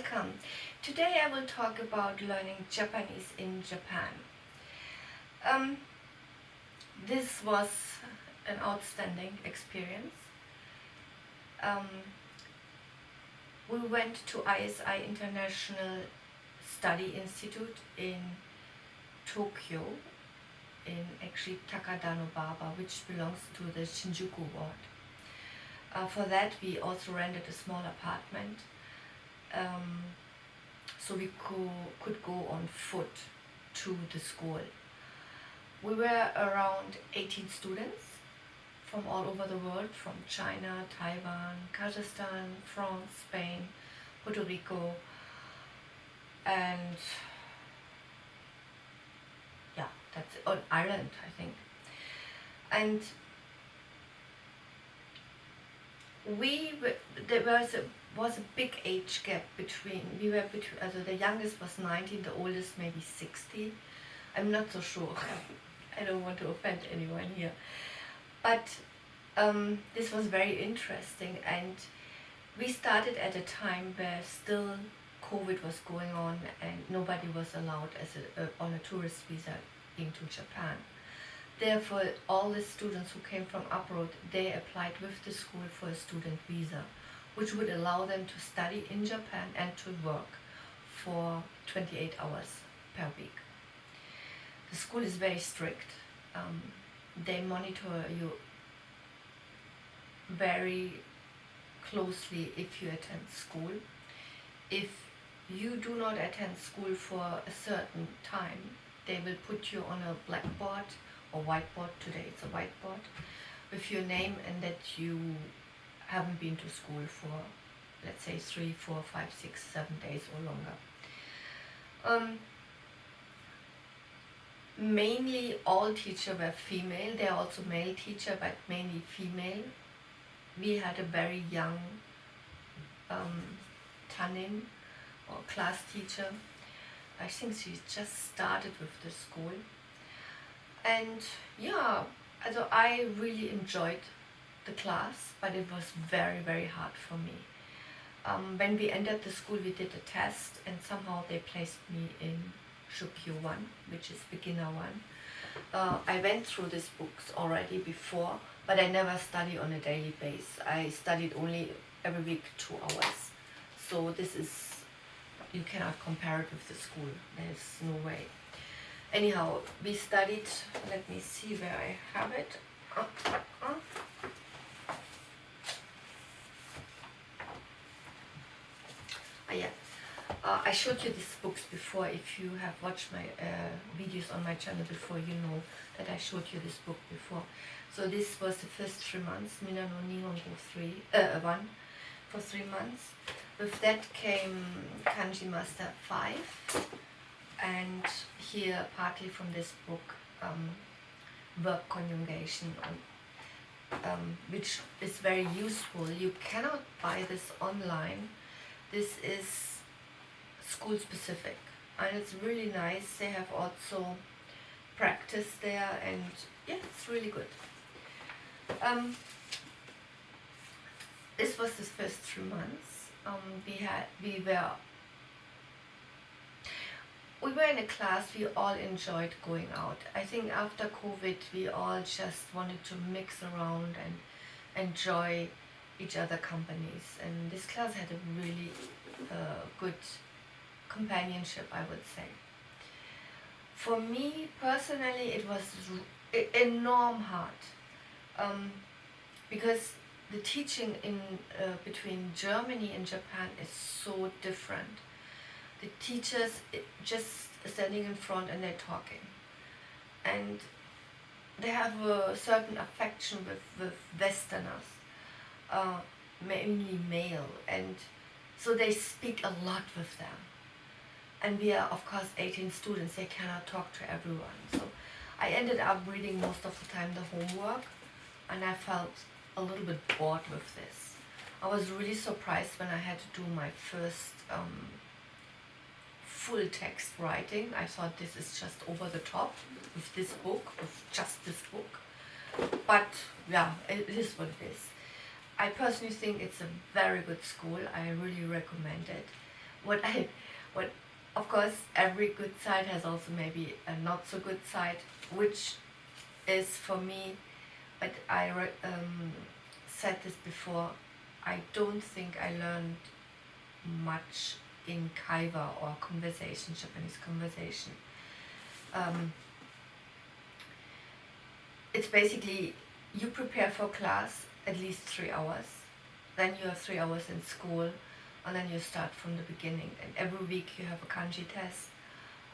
welcome. Today I will talk about learning Japanese in Japan. This was an outstanding experience. We went to ISI International Study Institute in Tokyo, in actually Takano, which belongs to the Shinjuku ward. For that we also rented a small apartment, so we could go on foot to the school. We were around 18 students from all over the world, from China, Taiwan, Kazakhstan, France, Spain, Puerto Rico, and yeah, that's on Ireland, I think. And there was a big age gap between, the youngest was 19, the oldest maybe 60. I'm not so sure. I don't want to offend anyone here. But this was very interesting, and we started at a time where still COVID was going on and nobody was allowed on a tourist visa into Japan. Therefore, all the students who came from abroad, they applied with the school for a student visa, which would allow them to study in Japan and to work for 28 hours per week. The school is very strict. They monitor you very closely if you attend school. If you do not attend school for a certain time, they will put you on a blackboard or whiteboard. Today it's a whiteboard with your name and that you haven't been to school for, let's say, 3, 4, 5, 6, 7 days or longer. Mainly all teachers were female. There are also male teachers, but mainly female. We had a very young Tanin or class teacher. I think she just started with the school. And yeah, so I really enjoyed the class, but it was very, very hard for me. When we entered the school, we did a test, and somehow they placed me in cyuukyuu 1, which is beginner 1. I went through these books already before, but I never studied on a daily basis. I studied only every week 2 hours. So this is, you cannot compare it with the school. There's no way. Anyhow, we studied, let me see where I have it. Yeah. I showed you these books before. If you have watched my videos on my channel before, you know that I showed you this book before. So this was the first 3 months, Minna no Nihongo 1 for 3 months. With that came Kanji Master 5, and here partly from this book, verb conjugation, which is very useful. You cannot buy this online. This is school specific, and it's really nice. They have also practice there, and yeah, it's really good. This was the first 3 months. We were in a class. We all enjoyed going out. I think after COVID, we all just wanted to mix around and enjoy each other companies, and this class had a really good companionship, I would say. For me personally, it was enormous hard, because the teaching in between Germany and Japan is so different. The teachers just standing in front and they're talking, and they have a certain affection with Westerners, mainly male, and so they speak a lot with them. And we are, of course, 18 students. They cannot talk to everyone. So I ended up reading most of the time the homework, and I felt a little bit bored with this. I was really surprised when I had to do my first full text writing. I thought this is just over the top with this book, with just this book. But yeah, it is what it is. I personally think it's a very good school. I really recommend it. what of course every good side has also maybe a not so good side, which is for me, but I said this before, I don't think I learned much in kaiwa or conversation, Japanese conversation. It's basically you prepare for class at least 3 hours, then you have 3 hours in school, and then you start from the beginning, and every week you have a kanji test,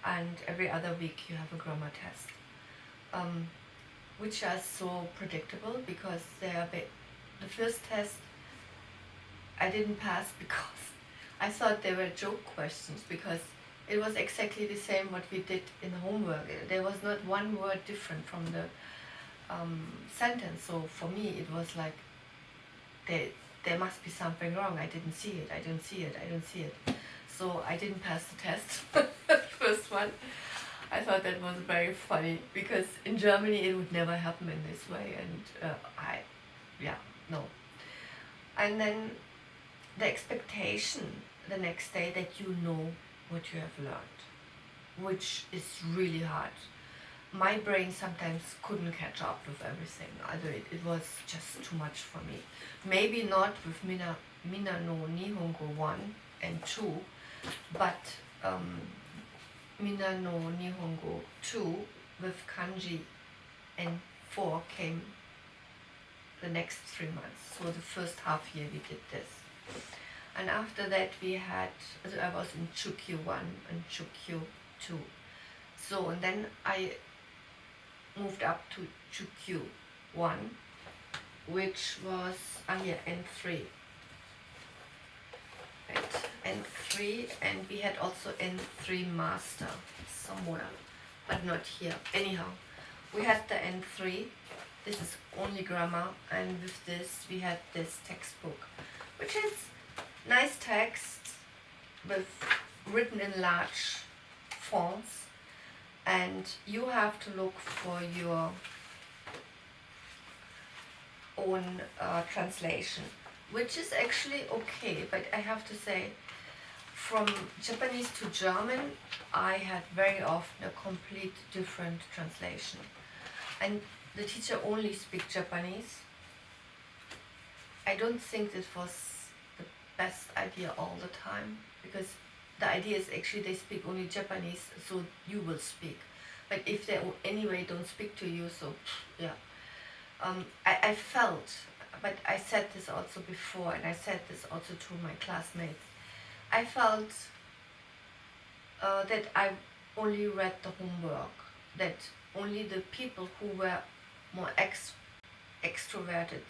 and every other week you have a grammar test, which are so predictable because they are the first test I didn't pass because I thought they were joke questions, because it was exactly the same what we did in the homework. There was not one word different from the sentence, so for me it was like there must be something wrong. I didn't see it, I don't see it, I don't see it. So I didn't pass the test, first one. I thought that was very funny, because in Germany it would never happen in this way, and no. And then the expectation the next day that you know what you have learned, which is really hard. My brain sometimes couldn't catch up with everything. It was just too much for me. Maybe not with Minna no Nihongo I and II, but Minna no Nihongo II with Kanji and 4 came the next 3 months. So the first half year we did this. And after that we had, I was in cyuukyuu I and cyuukyuu II. So, and then I moved up to cyuukyuu I, which was N3. Right, N3, and we had also N3 Master somewhere, but not here. Anyhow, we had the N3. This is only grammar, and with this we had this textbook, which is nice text with written in large fonts, and you have to look for your own translation, which is actually okay, but I have to say, from Japanese to German, I had very often a complete different translation. And the teacher only speaks Japanese. I don't think this was the best idea all the time, because the idea is actually they speak only Japanese, so you will speak. But if they anyway don't speak to you, so yeah. I felt, but I said this also before, and I said this also to my classmates, I felt that I only read the homework, that only the people who were more extroverted,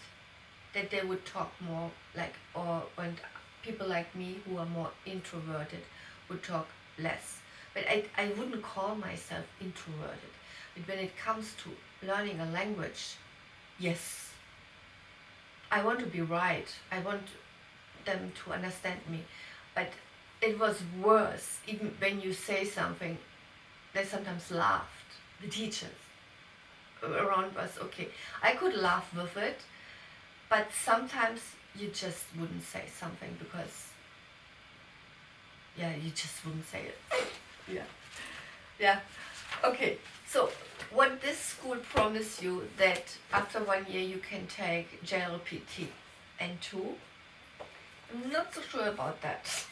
that they would talk more, like, and people like me who are more introverted would talk less. But I wouldn't call myself introverted. But when it comes to learning a language, yes, I want to be right. I want them to understand me. But it was worse, even when you say something, they sometimes laughed, the teachers around us. Okay, I could laugh with it, but sometimes you just wouldn't say something because, yeah, you just wouldn't say it. Yeah. Okay, so what this school promised you, that after 1 year you can take JLPT N2, I'm not so sure about that.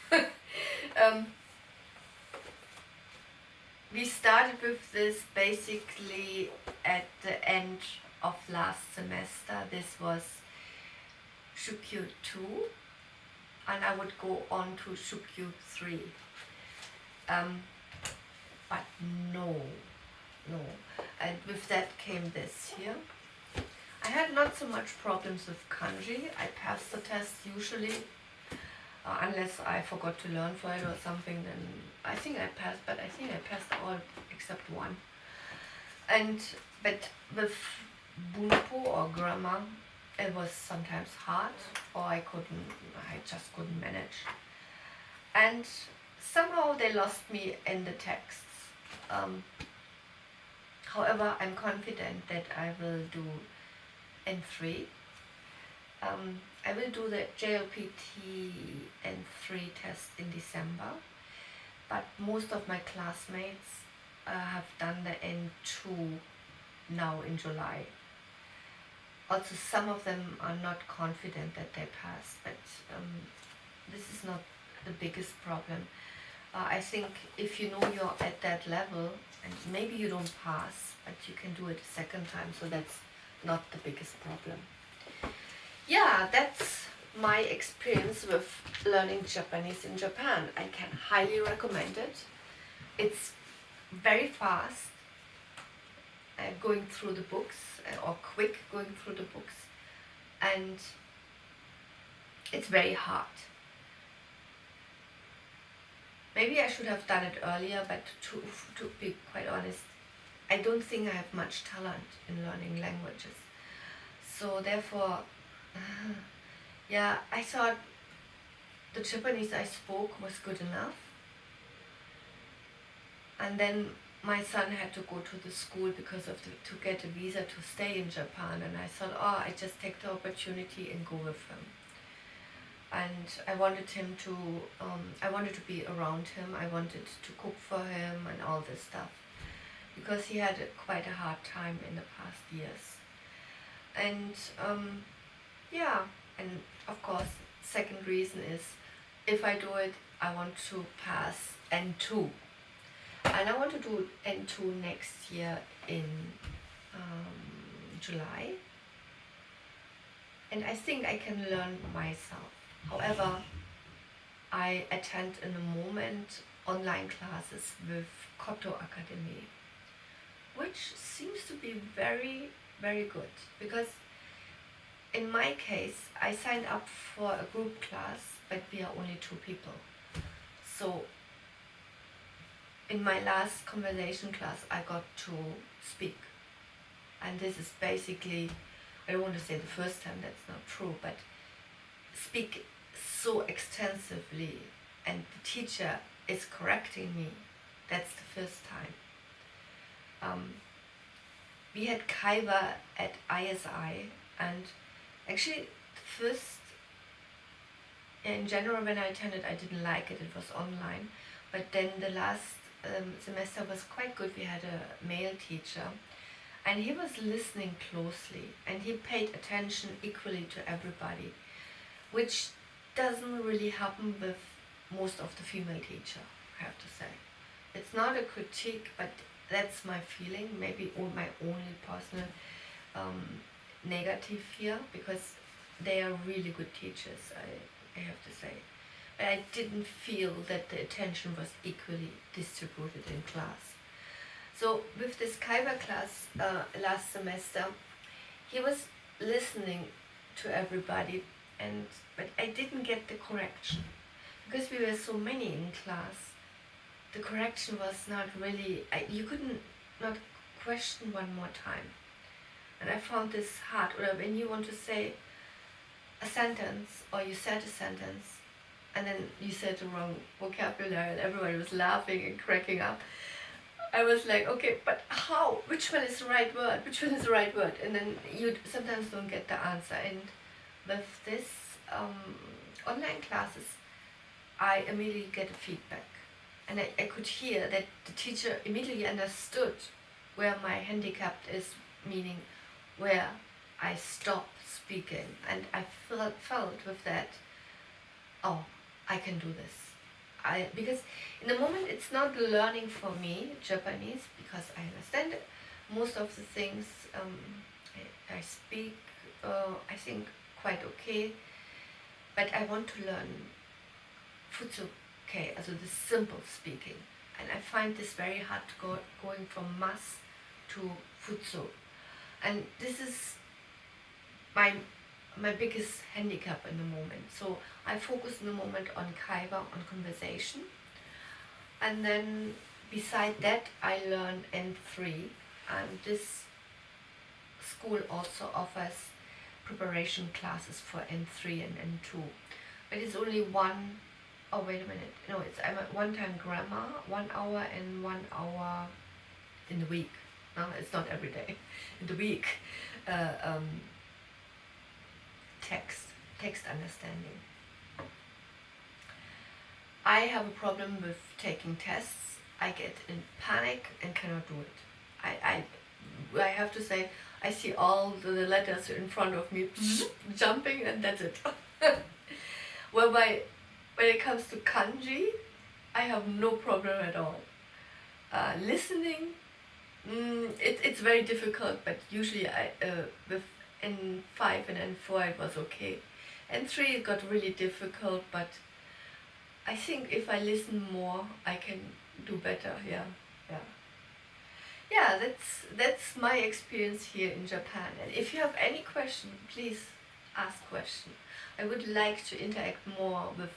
We started with this basically at the end of last semester. This was cyuukyuu II, and I would go on to cyuukyuu III. But no. And with that came this here. I had not so much problems with kanji. I passed the test usually, unless I forgot to learn for it or something, then I think I passed, but I think I passed all except one. But with bunpo or grammar, it was sometimes hard, or I just couldn't manage. And somehow they lost me in the texts. However, I'm confident that I will do N3. I will do the JLPT N3 test in December, but most of my classmates have done the N2 now in July. Also, some of them are not confident that they pass, but this is not the biggest problem. I think if you know you're at that level, and maybe you don't pass, but you can do it a second time, so that's not the biggest problem. Yeah, that's my experience with learning Japanese in Japan. I can highly recommend it. It's very fast, going through the books, or quick going through the books, and it's very hard. Maybe I should have done it earlier, but to be quite honest, I don't think I have much talent in learning languages. So therefore, yeah, I thought the Japanese I spoke was good enough. And then my son had to go to the school because of to get a visa to stay in Japan, and I thought, oh, I just take the opportunity and go with him. And I wanted him to, I wanted to be around him, I wanted to cook for him and all this stuff, because he had quite a hard time in the past years. And yeah, and of course, second reason is, if I do it, I want to pass N2. And I want to do N2 next year in July. And I think I can learn myself. However, I attend in the moment online classes with Koto Academy, which seems to be very, very good. Because in my case, I signed up for a group class, but we are only 2 people. So in my last conversation class, I got to speak. And this is basically, I don't want to say the first time, that's not true, but speak so extensively and the teacher is correcting me, that's the first time. We had Kaiwa at ISI, and actually first, in general when I attended, I didn't like it, it was online, but then the last semester was quite good. We had a male teacher, and he was listening closely, and he paid attention equally to everybody, which doesn't really happen with most of the female teacher, I have to say. It's not a critique, but that's my feeling, maybe my only personal negative here, because they are really good teachers, I have to say. But I didn't feel that the attention was equally distributed in class. So with this Kaiwa class last semester, he was listening to everybody, but I didn't get the correction. Because we were so many in class, the correction was not really, you couldn't not question one more time. And I found this hard. Or when you want to say a sentence, or you said a sentence, and then you said the wrong vocabulary and everybody was laughing and cracking up. I was like, okay, but how? Which one is the right word? Which one is the right word? And then you sometimes don't get the answer. And with this online classes, I immediately get a feedback. And I could hear that the teacher immediately understood where my handicap is, meaning where I stop speaking. And I felt with that, oh, I can do this. Because in the moment it's not learning for me Japanese, because I understand it. Most of the things I speak, I think quite okay, but I want to learn futsuke, also the simple speaking, and I find this very hard to going from mas to futsu, and this is my biggest handicap in the moment. So I focus in the moment on Kaiwa, on conversation, and then beside that I learn N3, and this school also offers preparation classes for N3 and N2, but it's only one, oh wait a minute, no, it's one-time grammar, 1 hour and 1 hour in the week. No, it's not every day, in the week. text understanding. I have a problem with taking tests. I get in panic and cannot do it. I have to say, I see all the letters in front of me jumping, and that's it. Well, when it comes to kanji, I have no problem at all. Listening, it's very difficult, but usually with N5 and N4 it was okay. N3 it got really difficult, but I think if I listen more, I can do better. Yeah, that's my experience here in Japan. And if you have any question, please ask question. I would like to interact more with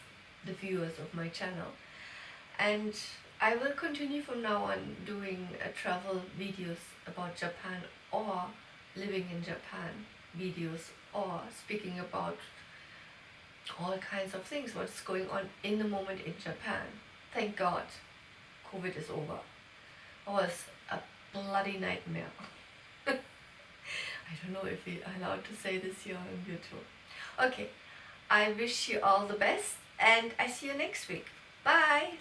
the viewers of my channel, and I will continue from now on doing travel videos about Japan, or living in Japan videos, or speaking about all kinds of things, what's going on in the moment in Japan. Thank God COVID is over. It was a bloody nightmare. I don't know if we're allowed to say this here on YouTube. Okay, I wish you all the best, and I see you next week. Bye!